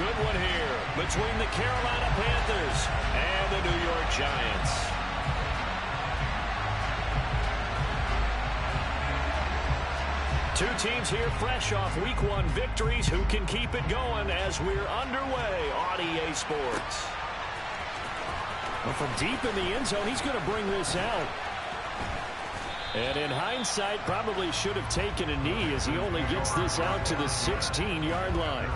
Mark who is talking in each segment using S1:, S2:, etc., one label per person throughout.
S1: good one here between the Carolina Panthers and the New York Giants. Two teams here fresh off Week 1 victories. Who can keep it going as we're underway on EA Sports? Well, from deep in the end zone, he's going to bring this out. And in hindsight, probably should have taken a knee as he only gets this out to the 16-yard line.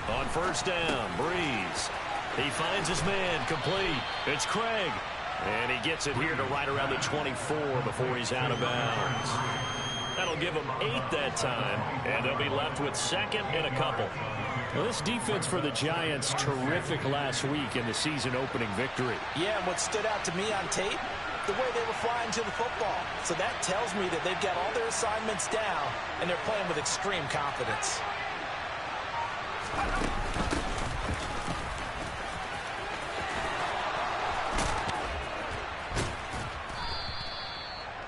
S1: On first down, Breeze. He finds his man, complete. It's Craig. And he gets it here to right around the 24 before he's out of bounds. That'll give him 8 that time, and they'll be left with second and a couple. Well, this defense for the Giants, terrific last week in the season-opening victory.
S2: Yeah, and what stood out to me on tape, the way they were flying to the football. So that tells me that they've got all their assignments down, and they're playing with extreme confidence.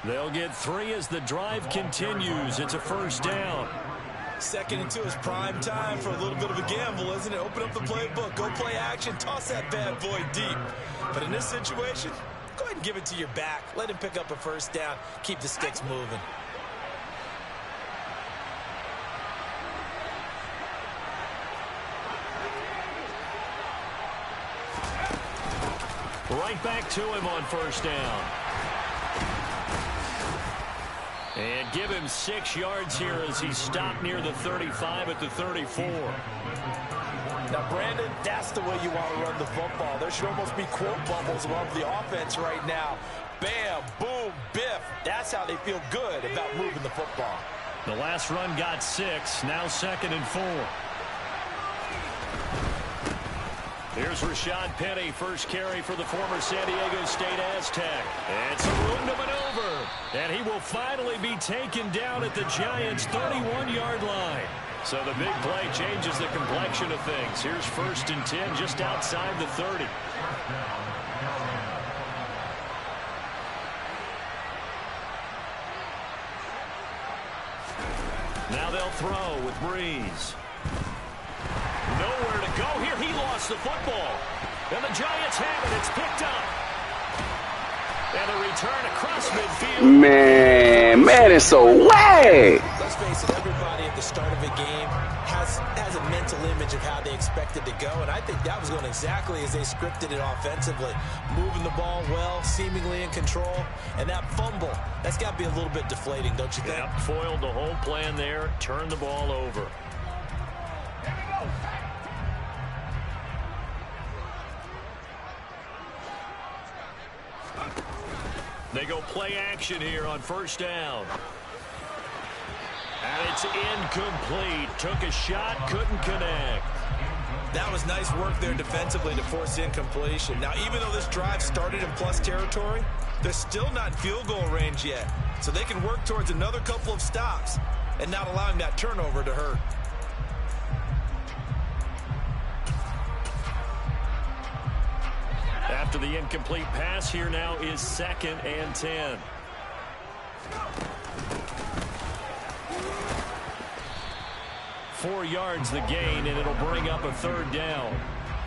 S1: They'll get 3 as the drive continues. It's a first down.
S2: 2nd and 2 is prime time for a little bit of a gamble, isn't it? Open up the playbook, go play action, toss that bad boy deep. But in this situation, go ahead and give it to your back. Let him pick up a first down. Keep the sticks moving.
S1: Right back to him on first down. And give him 6 yards here as he stopped near the 35 at the 34.
S2: Now, Brandon, that's the way you want to run the football. There should almost be quote bubbles above the offense right now. Bam, boom, biff. That's how they feel good about moving the football.
S1: The last run got 6. Now 2nd and 4. Here's Rashad Penny, first carry for the former San Diego State Aztec. And some room to maneuver. And he will finally be taken down at the Giants' 31-yard line. So the big play changes the complexion of things. Here's 1st and 10 just outside the 30. Now they'll throw with Breeze. Nowhere to go here. He lost the football. And the Giants have it. It's picked up. And a return across midfield.
S3: Man, it's so way.
S2: Let's face it, everybody at the start of a game has a mental image of how they expect it to go. And I think that was going exactly as they scripted it offensively. Moving the ball well, seemingly in control. And that fumble, that's got to be a little bit deflating, don't you think?
S1: Yep, foiled the whole plan there. Turned the ball over. They go play action here on first down. And it's incomplete. Took a shot, couldn't connect.
S2: That was nice work there defensively to force incompletion. Now, even though this drive started in plus territory, they're still not in field goal range yet. So they can work towards another couple of stops and not allowing that turnover to hurt.
S1: After the incomplete pass, here now is 2nd and 10. Four yards the gain, and it'll bring up a 3rd down.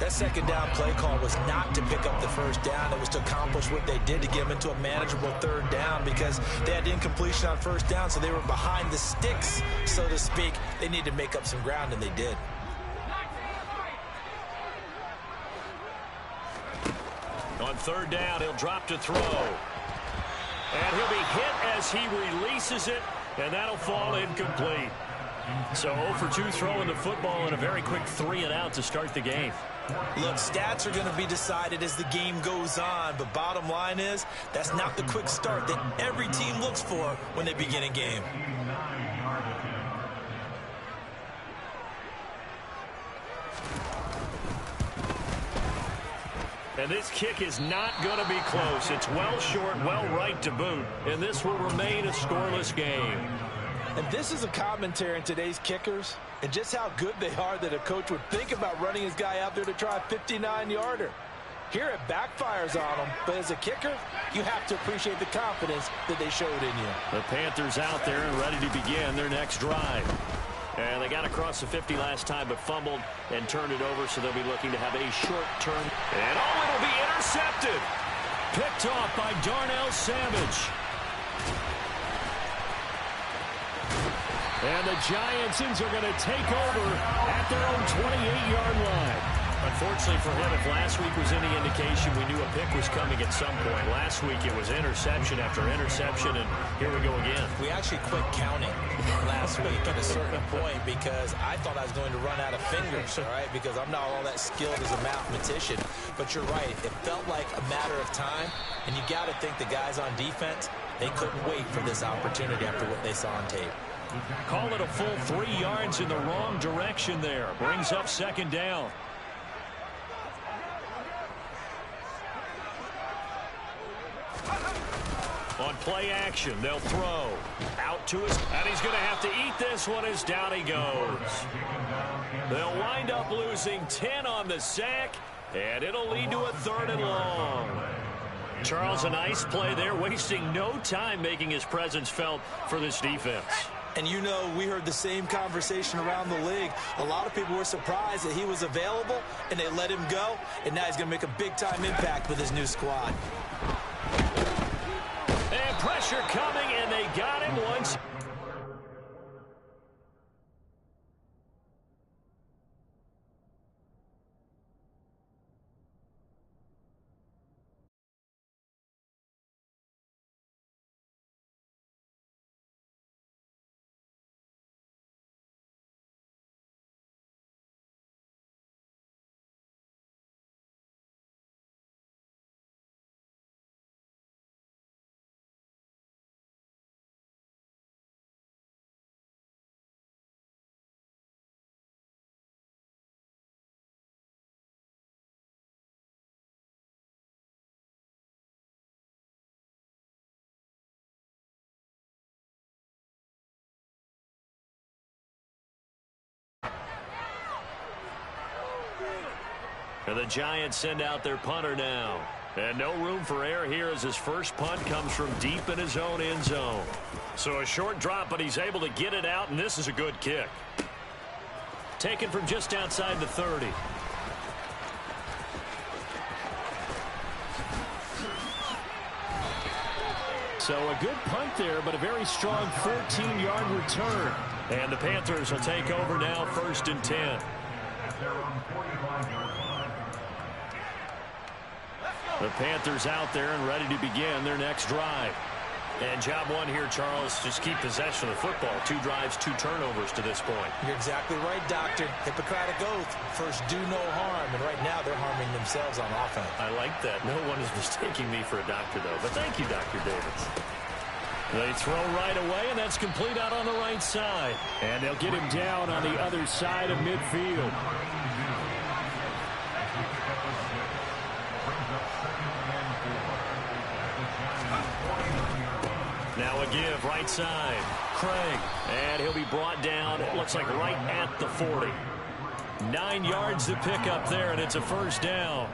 S2: That 2nd down play call was not to pick up the 1st down. It was to accomplish what they did to get them into a manageable 3rd down because they had incompletion on 1st down, so they were behind the sticks, so to speak. They needed to make up some ground, and they did.
S1: On 3rd down, he'll drop to throw. And he'll be hit as he releases it, and that'll fall incomplete. So 0 for 2 throwing the football and a very quick 3 and out to start the game.
S2: Look, stats are going to be decided as the game goes on, but bottom line is that's not the quick start that every team looks for when they begin a game.
S1: And this kick is not going to be close. It's well short, well right to boot, and this will remain a scoreless game.
S2: And this is a commentary on today's kickers and just how good they are that a coach would think about running his guy out there to try a 59-yarder. Here it backfires on him, but as a kicker, you have to appreciate the confidence that they showed in you.
S1: The Panthers out there and ready to begin their next drive. And they got across the 50 last time, but fumbled and turned it over, so they'll be looking to have a short turn. And it'll be intercepted. Picked off by Darnell Savage. And the Giants are going to take over at their own 28-yard line. Unfortunately for him, if last week was any indication, we knew a pick was coming at some point. Last week it was interception after interception, and here we go again.
S2: We actually quit counting last week at a certain point because I thought I was going to run out of fingers, all right, because I'm not all that skilled as a mathematician. But you're right. It felt like a matter of time, and you got to think the guys on defense, they couldn't wait for this opportunity after what they saw on tape.
S1: Call it a full 3 yards in the wrong direction there. Brings up second down. On play action, they'll throw. Out to his, and he's going to have to eat this one as down he goes. They'll wind up losing 10 on the sack, and it'll lead to a 3rd and long. Charles, a nice play there, wasting no time making his presence felt for this defense.
S2: And you know, we heard the same conversation around the league. A lot of people were surprised that he was available, and they let him go, and now he's going to make a big-time impact with his new squad.
S1: And pressure coming, and they got him once. And the Giants send out their punter now. And no room for error here as his first punt comes from deep in his own end zone. So a short drop, but he's able to get it out, and this is a good kick. Taken from just outside the 30. So a good punt there, but a very strong 14-yard return. And the Panthers will take over now, 1st and 10. The Panthers out there and ready to begin their next drive. And job one here, Charles, just keep possession of the football. 2 drives, 2 turnovers to this point.
S2: You're exactly right, Doctor. Hippocratic oath. First, do no harm. And right now, they're harming themselves on offense.
S1: I like that. No one is mistaking me for a doctor, though. But thank you, Dr. Davis. They throw right away, and that's complete out on the right side. And they'll get him down on the other side of midfield. Now a give, right side. Craig, and he'll be brought down, it looks like right at the 40. 9 yards to pick up there, and it's a 1st down.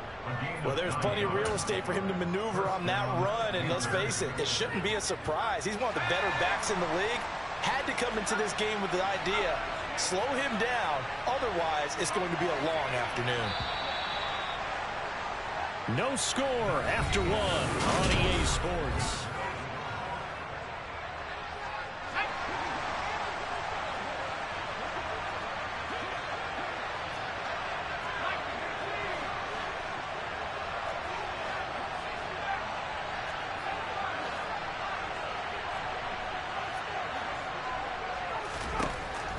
S2: Well, there's plenty of real estate for him to maneuver on that run, and let's face it, it shouldn't be a surprise. He's one of the better backs in the league. Had to come into this game with the idea, slow him down, otherwise it's going to be a long afternoon.
S1: No score after 1 on EA Sports.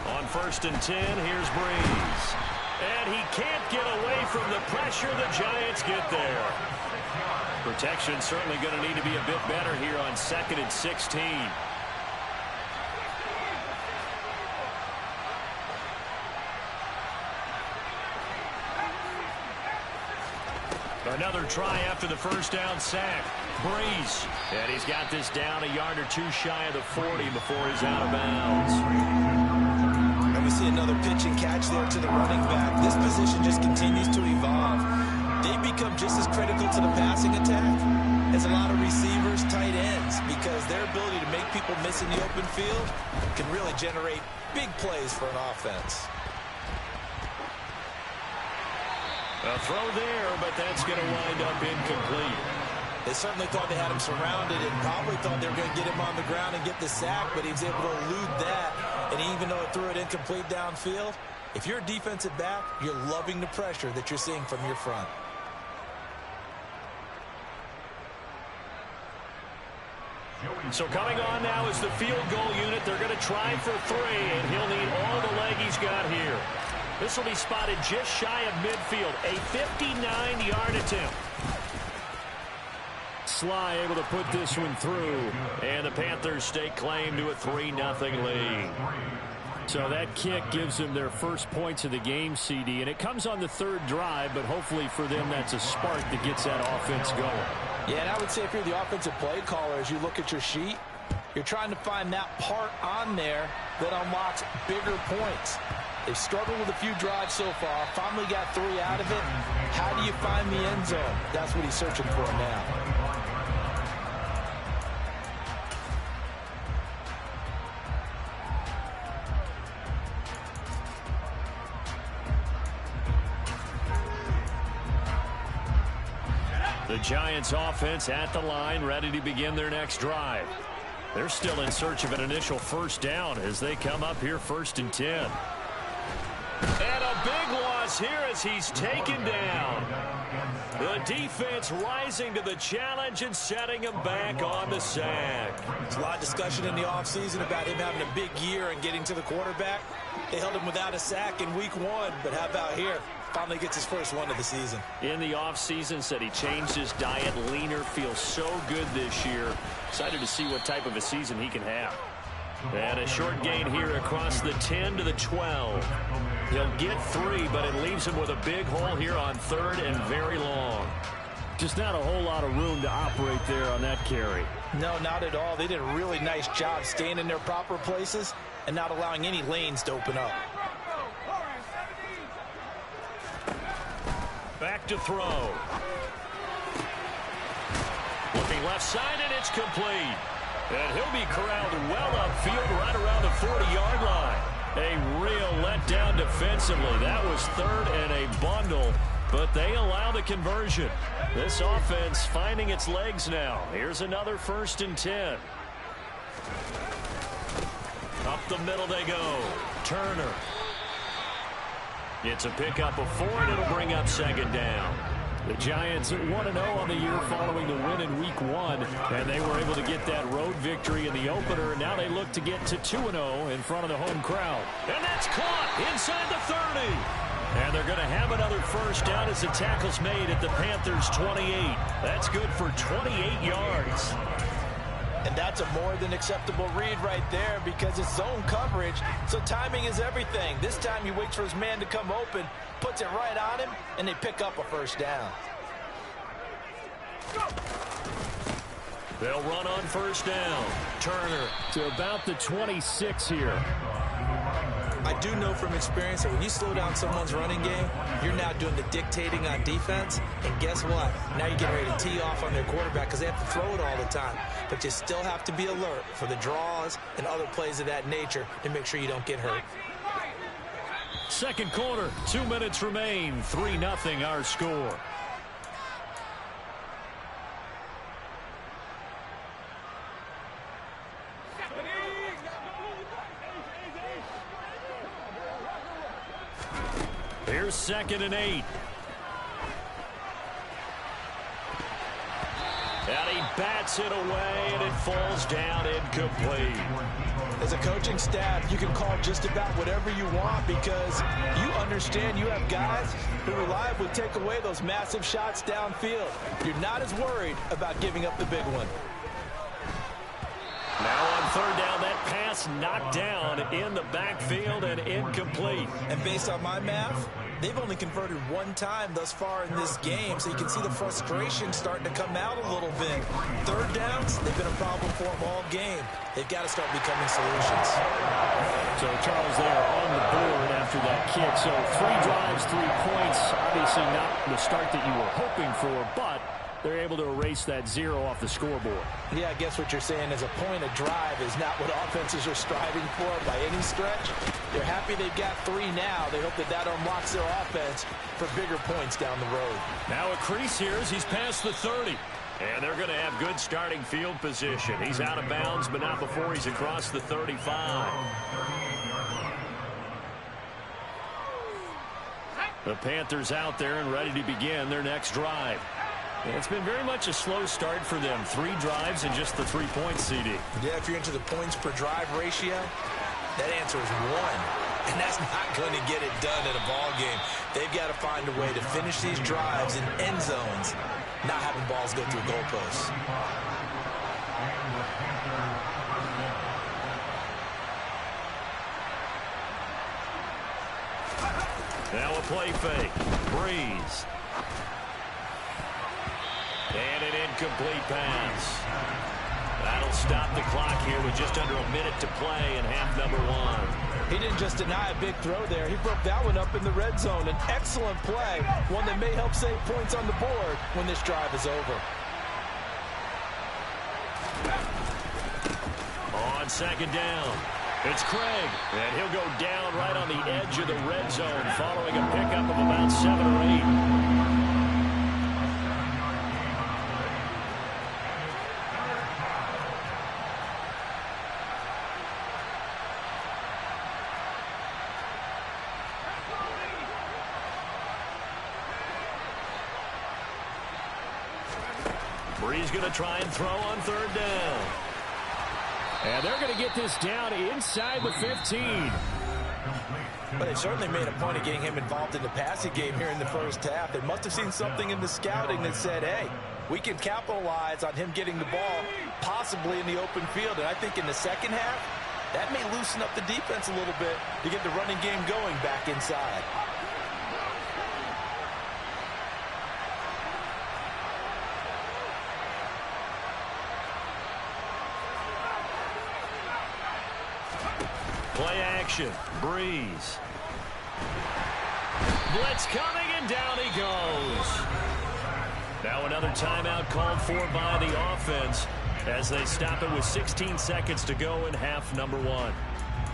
S1: On 1st and 10, here's Breeze. And he can't get away from the pressure. The Giants get there. Protection certainly going to need to be a bit better here on 2nd and 16. Another try after the first down sack. Breeze. And he's got this down a yard or two shy of the 40 before he's out of bounds.
S2: And we see another pitch and catch there to the running back. This position just continues to evolve. They become just as critical to the passing attack as a lot of receivers, tight ends, because their ability to make people miss in the open field can really generate big plays for an offense.
S1: A throw there, but that's going to wind up incomplete.
S2: They certainly thought they had him surrounded and probably thought they were going to get him on the ground and get the sack, but he was able to elude that. And even though it threw it incomplete downfield, if you're a defensive back, you're loving the pressure that you're seeing from your front.
S1: So coming on now is the field goal unit. They're going to try for 3, and he'll need all the leg he's got here. This will be spotted just shy of midfield. A 59-yard attempt. Sly able to put this one through. And the Panthers stake claim to a 3-0 lead. So that kick gives them their first points of the game, CD. And it comes on the 3rd drive, but hopefully for them that's a spark that gets that offense going.
S2: Yeah, and I would say if you're the offensive play caller, as you look at your sheet, you're trying to find that part on there that unlocks bigger points. They've struggled with a few drives so far. Finally got 3 out of it. How do you find the end zone? That's what he's searching for now.
S1: The Giants offense at the line, ready to begin their next drive. They're still in search of an initial first down as they come up here 1st and 10. And a big loss here as he's taken down. The defense rising to the challenge and setting him back on the sack.
S2: There's a lot of discussion in the offseason about him having a big year and getting to the quarterback. They held him without a sack in week 1, but how about here? Finally gets his first one of the season.
S1: In the offseason, said he changed his diet, leaner, feels so good this year. Excited to see what type of a season he can have. And a short gain here across the 10 to the 12. He'll get 3, but it leaves him with a big hole here on 3rd and very long. Just not a whole lot of room to operate there on that carry.
S2: No, not at all. They did a really nice job staying in their proper places and not allowing any lanes to open up.
S1: Back to throw. Looking left side, and it's complete. And he'll be corralled well upfield right around the 40-yard line. A real letdown defensively. That was 3rd and a bundle, but they allow the conversion. This offense finding its legs now. Here's another 1st and 10. Up the middle they go. Turner. It's a pickup of 4, and it'll bring up 2nd down. The Giants 1-0 on the year following the win in week 1, and they were able to get that road victory in the opener, and now they look to get to 2-0 in front of the home crowd. And that's caught inside the 30. And they're going to have another first down as the tackle's made at the Panthers' 28. That's good for 28 yards.
S2: And that's a more than acceptable read right there because it's zone coverage, so timing is everything. This time he waits for his man to come open, puts it right on him, and they pick up a first down.
S1: They'll run on first down. Turner to about the 26 here.
S2: I do know from experience that when you slow down someone's running game, you're now doing the dictating on defense. And guess what? Now you're getting ready to tee off on their quarterback because they have to throw it all the time. But you still have to be alert for the draws and other plays of that nature to make sure you don't get hurt.
S1: Second quarter, 2 minutes remain. 3-0 our score. Here's 2nd and 8. And he bats it away, and it falls down incomplete.
S2: As a coaching staff, you can call just about whatever you want because you understand you have guys who reliably take away those massive shots downfield. You're not as worried about giving up the big one.
S1: Now on third down, that pass knocked down in the backfield and incomplete.
S2: And based on my math, they've only converted one time thus far in this game, so you can see the frustration starting to come out a little bit. Third downs, they've been a problem for them all game. They've got to start becoming solutions.
S1: So Charles there on the board after that kick. So 3 drives, 3 points. Obviously not the start that you were hoping for, but they're able to erase that 0 off the scoreboard.
S2: Yeah, I guess what you're saying is a point of drive is not what offenses are striving for by any stretch. They're happy they've got 3 now. They hope that that unlocks their offense for bigger points down the road.
S1: Now a crease here as he's past the 30. And they're going to have good starting field position. He's out of bounds, but not before he's across the 35. The Panthers out there and ready to begin their next drive. It's been very much a slow start for them. 3 drives and just the 3 points, CD.
S2: Yeah, if you're into the points per drive ratio, that answer is 1. And that's not going to get it done in a ball game. They've got to find a way to finish these drives in end zones, not having balls go through goalposts.
S1: Now a play fake. Breeze. And an incomplete pass. That'll stop the clock here with just under a minute to play in half number 1.
S2: He didn't just deny a big throw there. He broke that one up in the red zone. An excellent play, one that may help save points on the board when this drive is over.
S1: On second down, it's Craig. And he'll go down right on the edge of the red zone following a pickup of about 7 or 8. Breeze going to try and throw on third down. And they're going to get this down inside the 15.
S2: But they certainly made a point of getting him involved in the passing game here in the first half. They must have seen something in the scouting that said, hey, we can capitalize on him getting the ball possibly in the open field. And I think in the second half, that may loosen up the defense a little bit to get the running game going back inside.
S1: Play action. Breeze. Blitz coming, and down he goes. Now another timeout called for by the offense as they stop it with 16 seconds to go in half number 1.
S2: Well,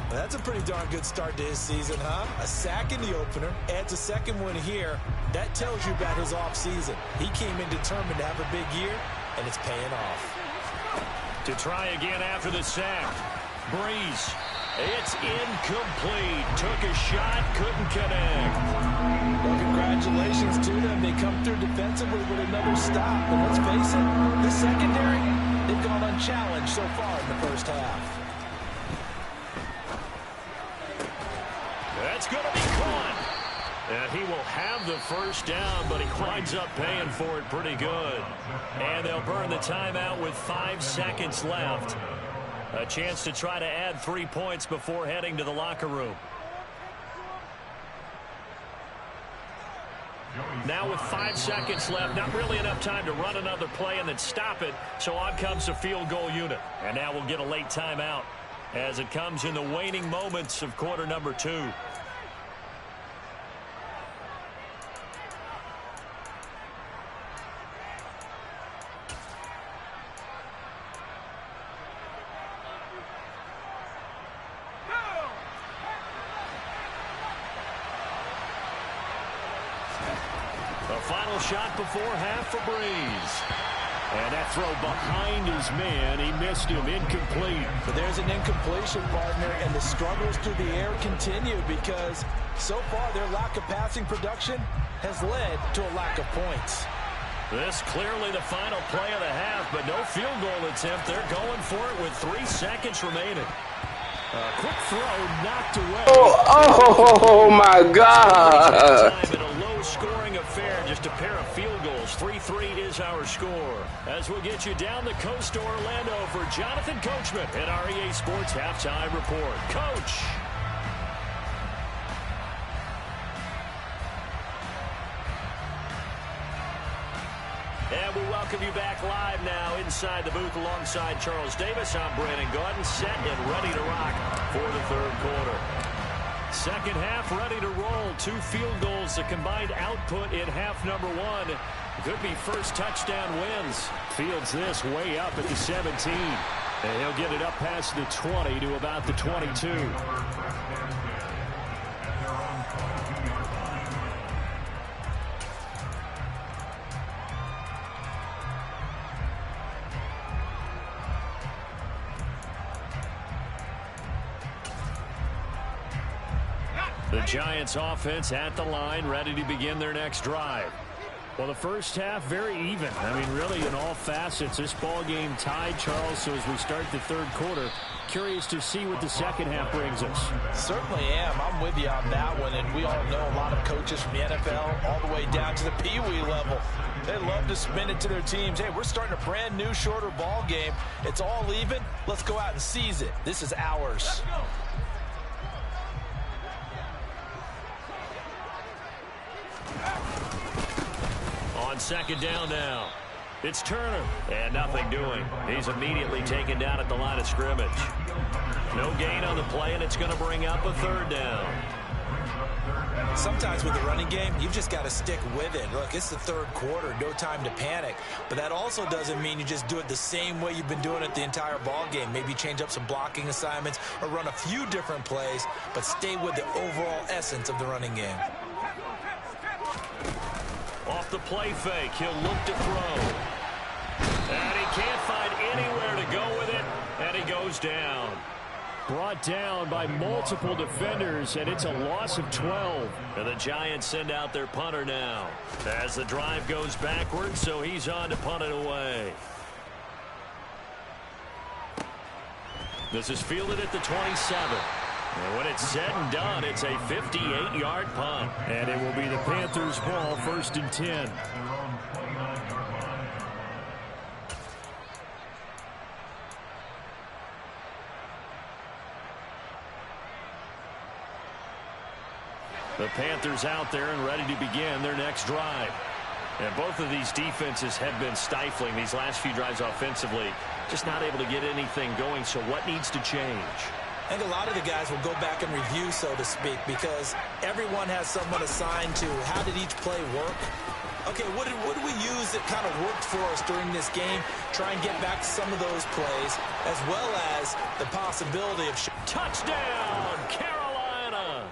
S2: that's a pretty darn good start to his season, huh? A sack in the opener, adds a second one here. That tells you about his offseason. He came in determined to have a big year, and it's paying off.
S1: To try again after the sack. Breeze. It's incomplete. Took a shot, couldn't connect.
S2: Well, congratulations to them. They come through defensively with another stop. And let's face it, the secondary, they've gone unchallenged so far in the first half.
S1: That's going to be caught. And he will have the first down, but he winds up paying for it pretty good. And they'll burn the timeout with 5 seconds left. A chance to try to add 3 points before heading to the locker room. Now with 5 seconds left, not really enough time to run another play and then stop it. So on comes the field goal unit. And now we'll get a late timeout as it comes in the waning moments of quarter number 2. Final shot before half for Breeze. And that throw behind his man. He missed him. Incomplete.
S2: But there's an incompletion, partner, and the struggles through the air continue because so far their lack of passing production has led to a lack of points.
S1: This clearly the final play of the half, but no field goal attempt. They're going for it with 3 seconds remaining. Quick throw knocked away.
S3: Oh my God.
S1: Time in a low-scoring affair, just a pair of field goals. 3-3 is our score. As we'll get you down the coast to Orlando for Jonathan Coachman at our EA Sports Halftime Report. Coach. And we welcome you back live now inside the booth alongside Charles Davis. I'm Brandon Gaudin, set and ready to rock for the third quarter. Second half ready to roll. 2 field goals, the combined output in half number 1. Could be first touchdown wins. Fields this way up at the 17. And he'll get it up past the 20 to about the 22. The Giants offense at the line, ready to begin their next drive. Well, the first half, very even. I mean, really, in all facets, this ball game tied, Charles. So as we start the third quarter, curious to see what the second half brings us.
S2: Certainly am. I'm with you on that one. And we all know a lot of coaches from the NFL all the way down to the Pee-wee level. They love to spin it to their teams. Hey, we're starting a brand new, shorter ball game. It's all even. Let's go out and seize it. This is ours.
S1: On second down now, it's Turner, and nothing doing. He's immediately taken down at the line of scrimmage. No gain on the play, and it's going to bring up a third down.
S2: Sometimes with the running game, you've just got to stick with it. Look, it's the third quarter, no time to panic. But that also doesn't mean you just do it the same way you've been doing it the entire ball game. Maybe change up some blocking assignments or run a few different plays, but stay with the overall essence of the running game.
S1: Off the play fake, he'll look to throw. And he can't find anywhere to go with it, and he goes down. Brought down by multiple defenders, and it's a loss of 12. And the Giants send out their punter now as the drive goes backwards, so he's on to punt it away. This is fielded at the 27. And when it's said and done, it's a 58-yard punt. And it will be the Panthers' ball, 1st and 10. The Panthers out there and ready to begin their next drive. And both of these defenses have been stifling these last few drives offensively. Just not able to get anything going, so what needs to change?
S2: I think a lot of the guys will go back and review, so to speak, because everyone has someone assigned to how did each play work. Okay, what did we use that kind of worked for us during this game? Try and get back to some of those plays, as well as the possibility of...
S1: Touchdown, Carolina!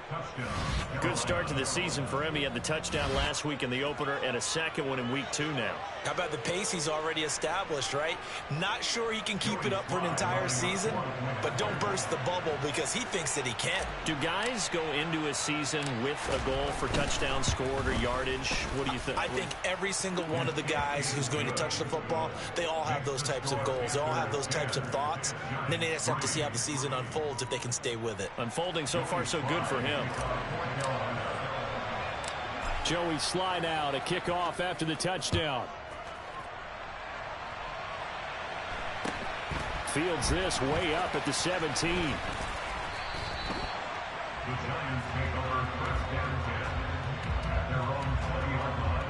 S1: Good start to the season for him. He had the touchdown last week in the opener and a second one in week 2 now.
S2: How about the pace he's already established, right? Not sure he can keep it up for an entire season, but don't burst the bubble because he thinks that he can.
S1: Do guys go into a season with a goal for touchdown scored or yardage? What do you think?
S2: I think every single one of the guys who's going to touch the football, they all have those types of goals. They all have those types of thoughts. And then they just have to see how the season unfolds if they can stay with it.
S1: Unfolding so far so good for him. Joey slide out, a kickoff after the touchdown. Fields this way up at the 17.
S4: The Giants take over 1st and 10 at their own 20-yard line.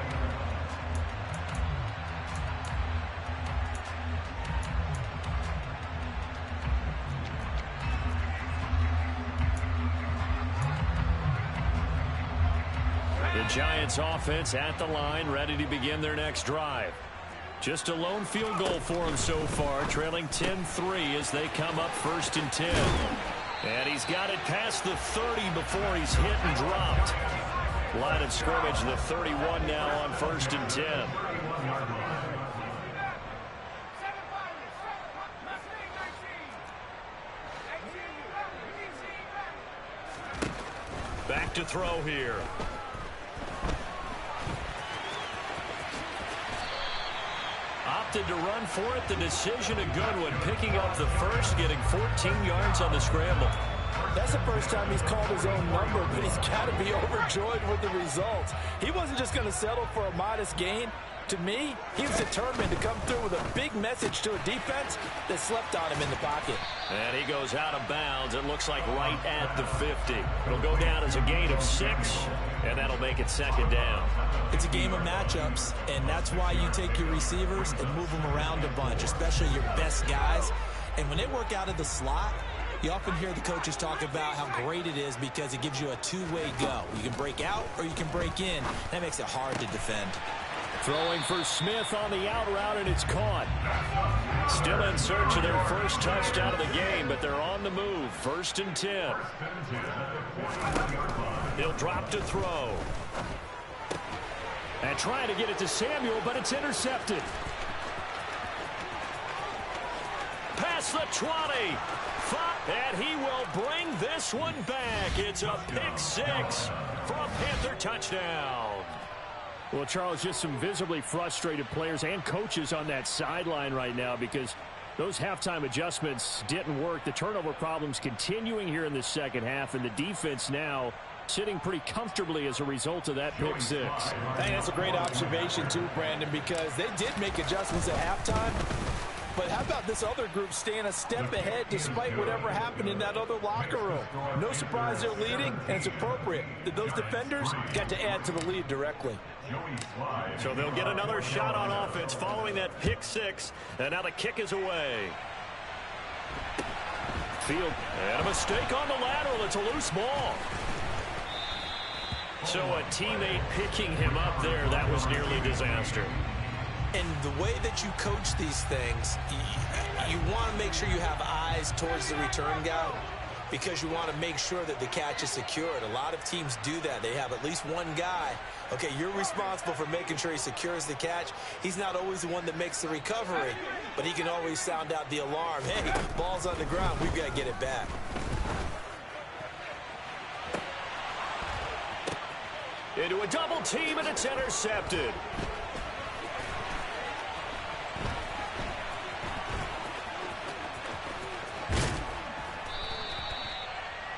S1: The Giants offense at the line, ready to begin their next drive. Just a lone field goal for him so far, trailing 10-3 as they come up 1st and 10. And he's got it past the 30 before he's hit and dropped. Line of scrimmage, the 31 now on 1st and 10. Back to throw here. opted to run for it. The decision a good one, picking up the first, getting 14 yards on the scramble.
S2: That's the first time he's called his own number, but he's got to be overjoyed with the results. He wasn't just going to settle for a modest gain. To me, he was determined to come through with a big message to a defense that slept on him in the pocket.
S1: And he goes out of bounds. It looks like right at the 50. It'll go down as a gain of 6, and that'll make it second down.
S2: It's a game of matchups, and that's why you take your receivers and move them around a bunch, especially your best guys. And when they work out of the slot, you often hear the coaches talk about how great it is because it gives you a two-way go. You can break out or you can break in. That makes it hard to defend.
S1: Throwing for Smith on the out route, and it's caught. Still in search of their first touchdown of the game, but they're on the move. 1st and 10. He'll drop to throw. And trying to get it to Samuel, but it's intercepted. Past the 20. And he will bring this one back. It's a pick 6 for a Panther touchdown. Well, Charles, just some visibly frustrated players and coaches on that sideline right now because those halftime adjustments didn't work. The turnover problems continuing here in the second half, and the defense now sitting pretty comfortably as a result of that pick 6.
S2: Hey, that's a great observation too, Brandon, because they did make adjustments at halftime. But how about this other group staying a step ahead despite whatever happened in that other locker room? No surprise they're leading, and it's appropriate that those defenders got to add to the lead directly.
S1: So they'll get another shot on offense following that pick 6, and now the kick is away. Field, and a mistake on the lateral. It's a loose ball. So a teammate picking him up there, that was nearly disaster.
S2: And the way that you coach these things, you want to make sure you have eyes towards the return guy because you want to make sure that the catch is secured. A lot of teams do that. They have at least one guy. Okay, you're responsible for making sure he secures the catch. He's not always the one that makes the recovery, but he can always sound out the alarm. Hey, ball's on the ground. We've got to get it back.
S1: Into a double team, and it's intercepted.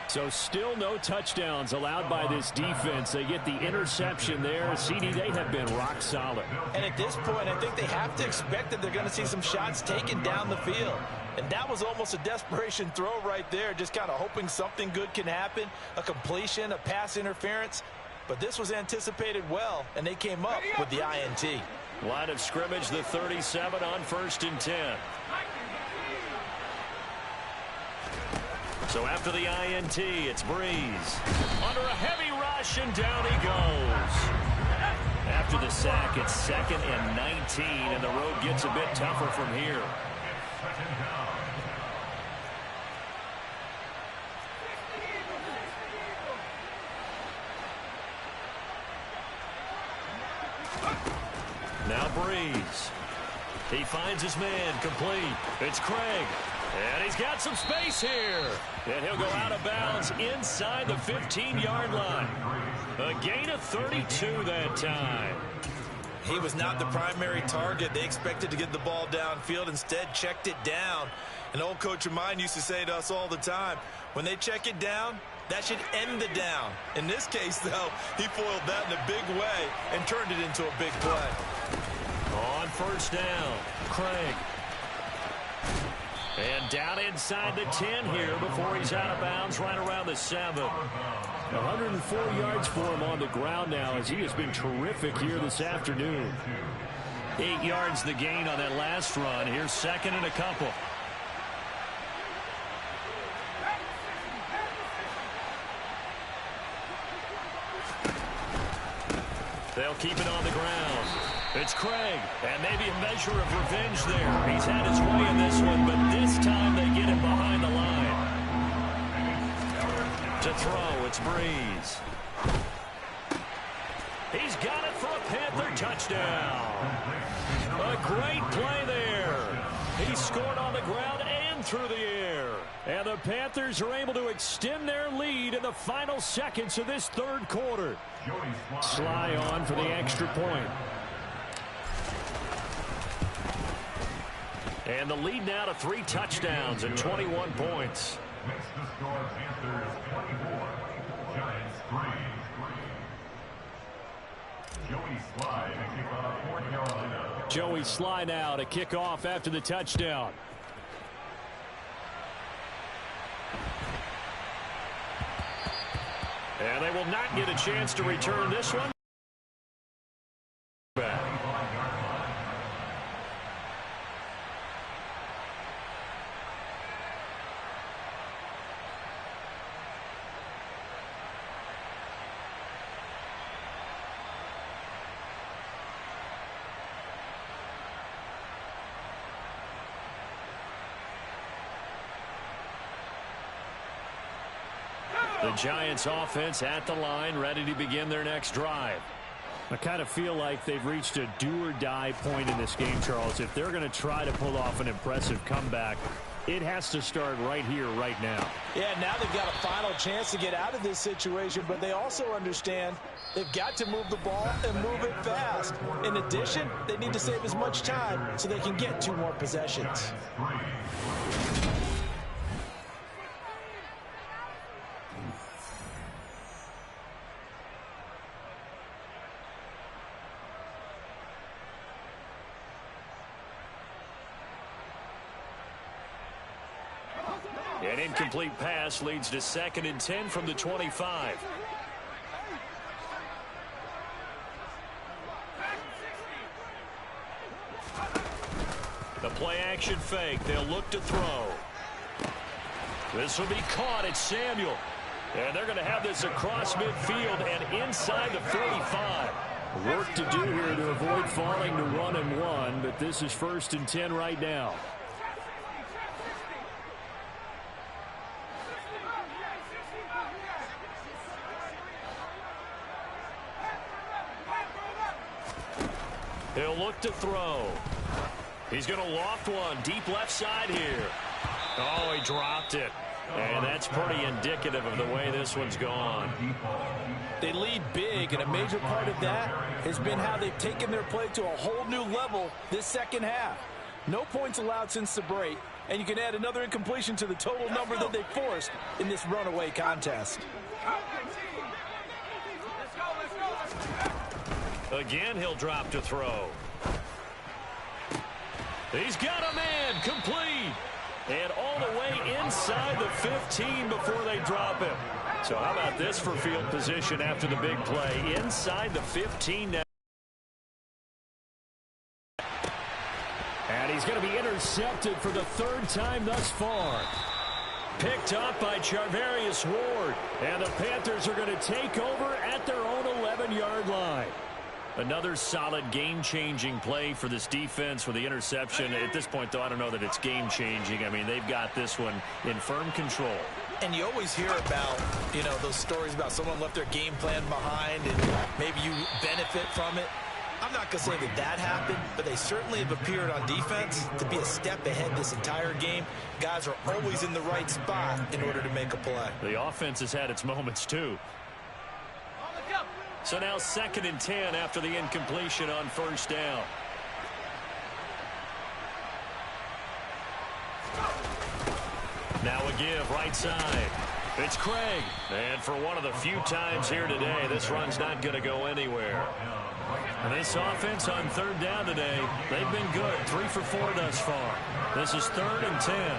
S1: So still no touchdowns allowed by this defense. They get the interception there. CD, they have been rock solid.
S2: And at this point, I think they have to expect that they're going to see some shots taken down the field. And that was almost a desperation throw right there, just kind of hoping something good can happen, a completion, a pass interference. But this was anticipated well, and they came up with the INT.
S1: Line of scrimmage, the 37 on 1st and 10. So after the INT, it's Breeze. Under a heavy rush, and down he goes. After the sack, it's 2nd and 19, and the road gets a bit tougher from here. Now Breeze. He finds his man complete. It's Craig. And he's got some space here. And he'll go out of bounds inside the 15-yard line. A gain of 32 that time.
S2: He was not the primary target. They expected to get the ball downfield. Instead, checked it down. An old coach of mine used to say to us all the time, when they check it down, that should end the down. In this case, though, he foiled that in a big way and turned it into a big play.
S1: On 1st down, Craig. And down inside the 10 here before he's out of bounds right around the 7. 104 yards for him on the ground now as he has been terrific here this afternoon. 8 yards the gain on that last run. Here's 2nd and a couple. They'll keep it on the ground. It's Craig, and maybe a measure of revenge there. He's had his way in this one, but this time they get him behind the line. To throw, it's Breeze. He's got it for a Panther touchdown. A great play there. He scored on the ground and through the air. And the Panthers are able to extend their lead in the final seconds of this 3rd quarter. Sly on for the extra point. And the lead now to 3 touchdowns and 21 points.
S4: Makes the score Panthers 24, Giants 3. Joey Slye to kick off for Carolina.
S1: Joey Slye now to kick off after the touchdown. And they will not get a chance to return this one. Back. The Giants offense at the line, ready to begin their next drive. I kind of feel like they've reached a do-or-die point in this game, Charles. If they're going to try to pull off an impressive comeback, it has to start right here, right now.
S2: Yeah, now they've got a final chance to get out of this situation, but they also understand they've got to move the ball and move it fast. In addition, they need to save as much time so they can get 2 more possessions.
S1: An incomplete pass leads to 2nd and 10 from the 25. The play action fake. They'll look to throw. This will be caught. It's Samuel. And they're going to have this across midfield and inside the 45. Work to do here to avoid falling to 1-1, but this is 1st and 10 right now. He'll look to throw. He's going to loft one deep left side here. Oh, he dropped it. And that's pretty indicative of the way this one's gone.
S2: They lead big, and a major part of that has been how they've taken their play to a whole new level this second half. No points allowed since the break, and you can add another incompletion to the total number that they forced in this runaway contest.
S1: Again, he'll drop to throw. He's got a man, complete. And all the way inside the 15 before they drop him. So how about this for field position after the big play? Inside the 15 now. And he's going to be intercepted for the 3rd time thus far. Picked up by Charvarius Ward. And the Panthers are going to take over at their own 11-yard line. Another solid game-changing play for this defense with the interception. At this point, though, I don't know that it's game-changing. I mean, they've got this one in firm control.
S2: And you always hear about, you know, those stories about someone left their game plan behind and maybe you benefit from it. I'm not going to say that that happened, but they certainly have appeared on defense to be a step ahead this entire game. Guys are always in the right spot in order to make a play.
S1: The offense has had its moments, too. So now 2nd and 10 after the incompletion on 1st down. Now a give right side. It's Craig. And for one of the few times here today, this run's not going to go anywhere. And this offense on 3rd down today, they've been good. 3 for 4 thus far. This is 3rd and 10.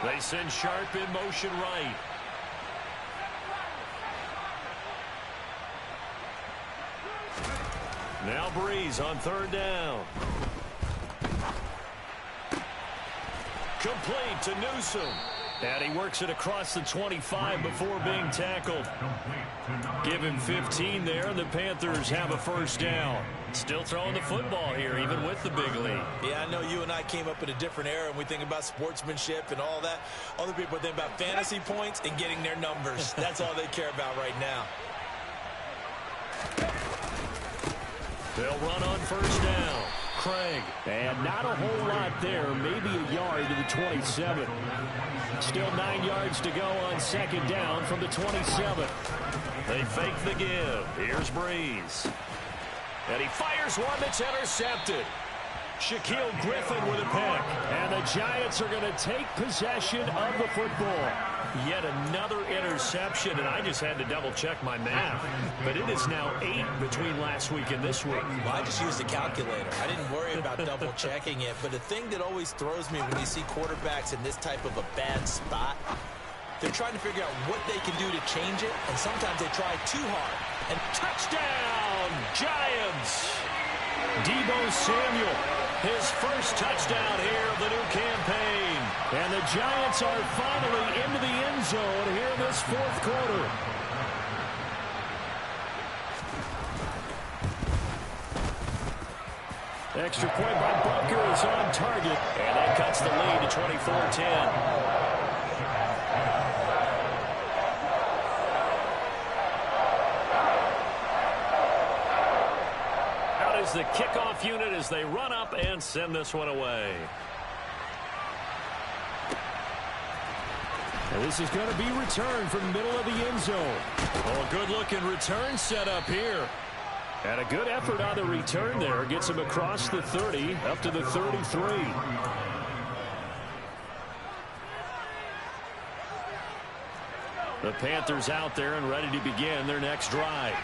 S1: They send Sharp in motion right. Now Breeze on 3rd down. Complete to Newsom. And he works it across the 25 before being tackled. Give him 15 there. The Panthers have a 1st down. Still throwing the football here, even with the big lead.
S2: Yeah, I know you and I came up in a different era, and we think about sportsmanship and all that. Other people think about fantasy points and getting their numbers. That's all they care about right now.
S1: They'll run on 1st down. Craig. And not a whole lot there. Maybe a yard to the 27. Still 9 yards to go on 2nd down from the 27. They fake the give. Here's Breeze. And he fires one that's intercepted. Shaquille Griffin with a pick. And the Giants are going to take possession of the football. Yet another interception, and I just had to double-check my math. But it is now 8 between last week and this week.
S2: Well, I just used a calculator. I didn't worry about double-checking it. But the thing that always throws me when you see quarterbacks in this type of a bad spot, they're trying to figure out what they can do to change it, and sometimes they try too hard. And
S1: touchdown, Giants! Deebo Samuel, his first touchdown here of the new campaign. And the Giants are finally into the end zone here in this fourth quarter. Extra point by Butker is on target. And that cuts the lead to 24-10. The kickoff unit as they run up and send this one away. And this is going to be returned from the middle of the end zone. Oh, a good-looking return set up here. And a good effort on the return there. Gets him across the 30, up to the 33. The Panthers out there and ready to begin their next drive.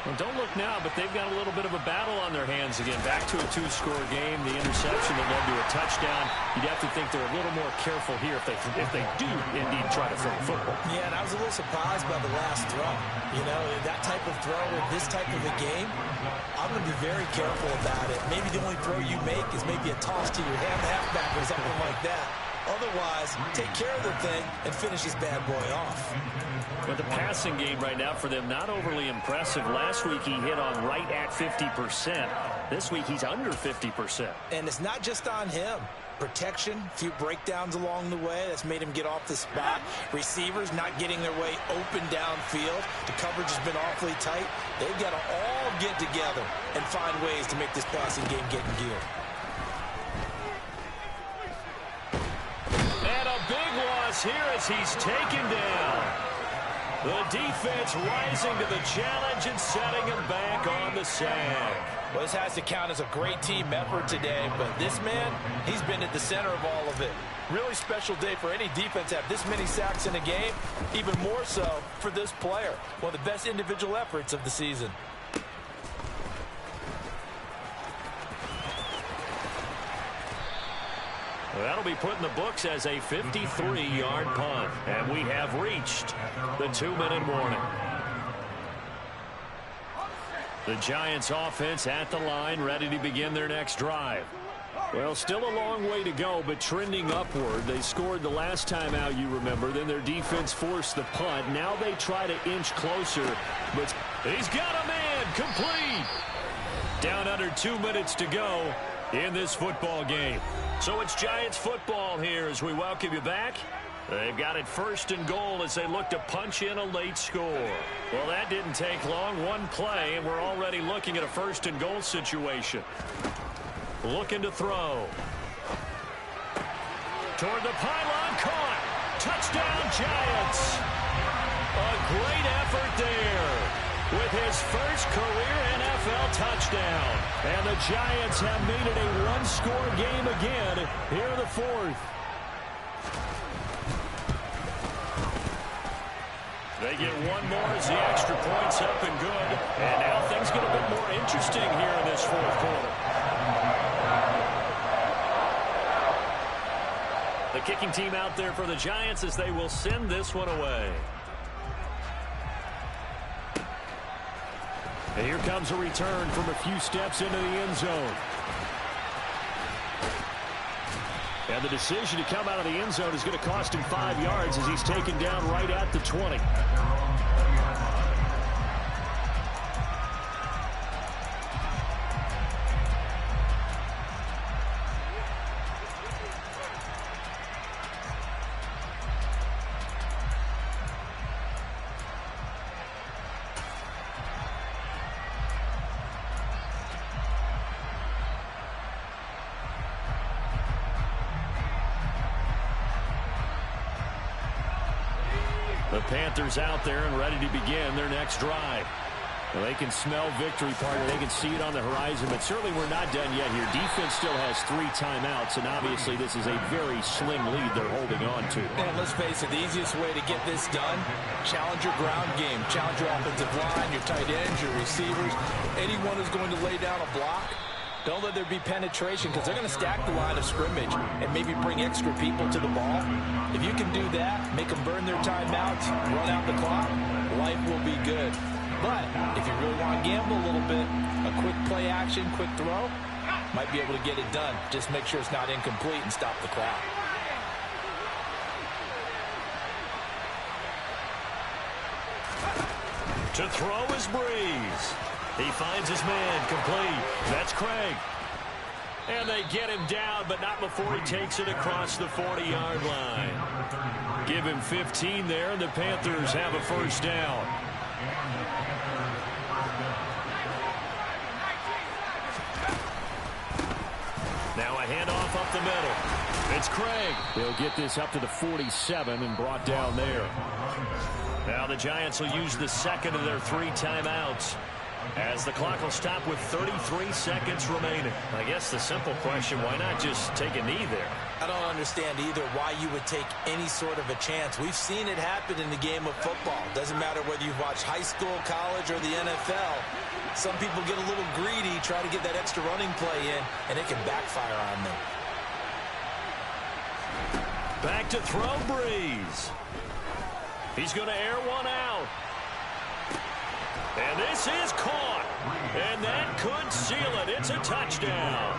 S1: Well, don't look now, but they've got a little bit of a battle on their hands again. Back to a 2-score game. The interception that led to a touchdown. You'd have to think they're a little more careful here if they do indeed try to throw the football.
S2: Yeah, and I was a little surprised by the last throw. You know, that type of throw in this type of a game, I'm going to be very careful about it. Maybe the only throw you make is maybe a toss to your halfback or something like that. Otherwise, take care of the thing and finish this bad boy off.
S1: But the passing game right now for them, not overly impressive. Last week he hit on right at 50%. This week he's under 50%.
S2: And it's not just on him. Protection, a few breakdowns along the way. That's made him get off the spot. Receivers not getting their way open downfield. The coverage has been awfully tight. They've got to all get together and find ways to make this passing game get in gear.
S1: Here as he's taken down. The defense rising to the challenge and setting him back on the sack.
S2: Well, this has to count as a great team effort today, but this man, he's been at the center of all of it. Really special day for any defense to have this many sacks in a game, even more so for this player. One of the best individual efforts of the season.
S1: That'll be put in the books as a 53-yard punt. And we have reached the 2-minute warning. The Giants offense at the line, ready to begin their next drive. Well, still a long way to go, but trending upward. They scored the last time out, you remember. Then their defense forced the punt. Now they try to inch closer, but he's got a man complete. Down under 2 minutes to go in this football game. So it's Giants football here as we welcome you back. They've got it 1st and goal as they look to punch in a late score. Well, that didn't take long. One play, and we're already looking at a 1st and goal situation. Looking to throw. Toward the pylon, caught. Touchdown, Giants. A great effort there with his first career NFL touchdown. And the Giants have made it a 1-score game again here in the 4th. They get one more as the extra point's up and good. And now things get a bit more interesting here in this 4th quarter. The kicking team out there for the Giants as they will send this one away. And here comes a return from a few steps into the end zone. And the decision to come out of the end zone is going to cost him 5 yards as he's taken down right at the 20. The Panthers out there and ready to begin their next drive. Well, they can smell victory, partner. They can see it on the horizon, but certainly we're not done yet here. Defense still has 3 timeouts, and obviously this is a very slim lead they're holding on to.
S2: And let's face it, the easiest way to get this done, challenge your ground game, challenge your offensive line, your tight ends, your receivers. Anyone who's going to lay down a block, don't let there be penetration because they're going to stack the line of scrimmage and maybe bring extra people to the ball. If you can do that, make them burn their timeouts, run out the clock, life will be good. But if you really want to gamble a little bit, a quick play action, quick throw, might be able to get it done. Just make sure it's not incomplete and stop the clock.
S1: To throw is Breeze. He finds his man complete. That's Craig. And they get him down, but not before he takes it across the 40-yard line. Give him 15 there, and the Panthers have a first down. Now a handoff up the middle. It's Craig. He'll get this up to the 47 and brought down there. Now the Giants will use the second of their 3 timeouts, as the clock will stop with 33 seconds remaining. I guess the simple question, why not just take a knee there?
S2: I don't understand either why you would take any sort of a chance. We've seen it happen in the game of football. Doesn't matter whether you've watched high school, college, or the NFL. Some people get a little greedy, try to get that extra running play in, and it can backfire on them.
S1: Back to throw, Breeze. He's going to air one out. And this is caught. And that could seal it. It's a touchdown.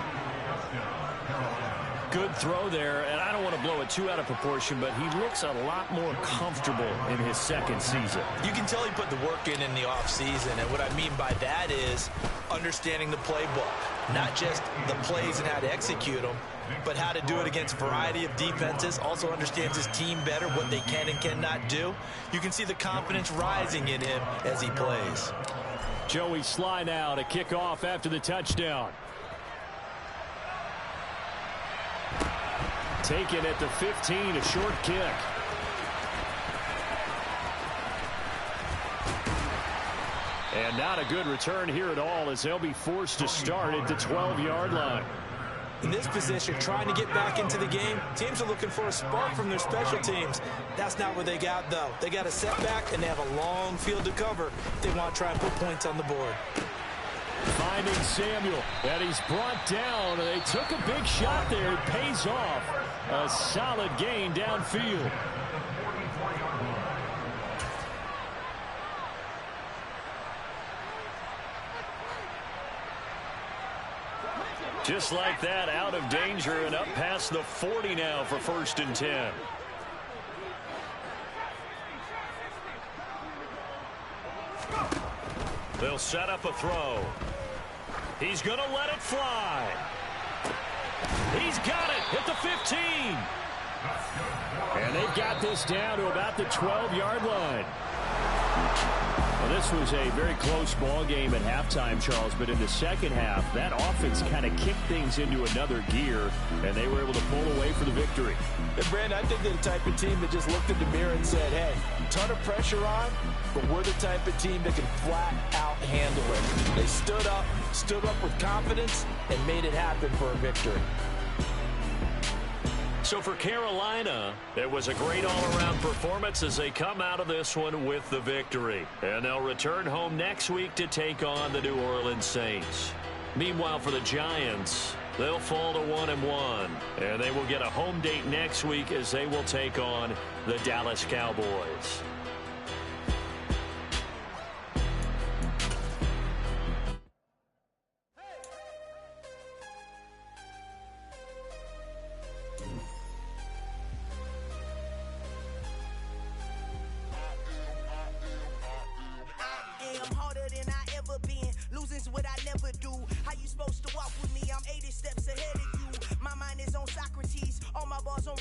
S1: Good throw there, and I don't want to blow it too out of proportion, but he looks a lot more comfortable in his second season.
S2: You can tell he put the work in the offseason, and what I mean by that is understanding the playbook. Not just the plays and how to execute them, but how to do it against a variety of defenses. Also understands his team better, what they can and cannot do. You can see the confidence rising in him as he plays.
S1: Joey Sly now to kick off after the touchdown. Taken at the 15, a short kick. And not a good return here at all, as they'll be forced to start at the 12-yard line.
S2: In this position, trying to get back into the game, teams are looking for a spark from their special teams. That's not what they got, though. They got a setback, and they have a long field to cover if they want to try and put points on the board.
S1: Finding Samuel, and he's brought down. They took a big shot there. It pays off. A solid gain downfield. Just like that, out of danger and up past the 40 now for 1st and 10. They'll set up a throw. He's going to let it fly. He's got it at the 15. And they've got this down to about the 12-yard line. Well, this was a very close ball game at halftime, Charles, but in the second half, that offense kind of kicked things into another gear, and they were able to pull away for the victory.
S2: And Brandon, I think they're the type of team that just looked in the mirror and said, hey, ton of pressure on, but we're the type of team that can flat out handle it. They stood up with confidence, and made it happen for a victory.
S1: So for Carolina, it was a great all-around performance as they come out of this one with the victory. And they'll return home next week to take on the New Orleans Saints. Meanwhile, for the Giants, they'll fall to 1-1. And they will get a home date next week as they will take on the Dallas Cowboys.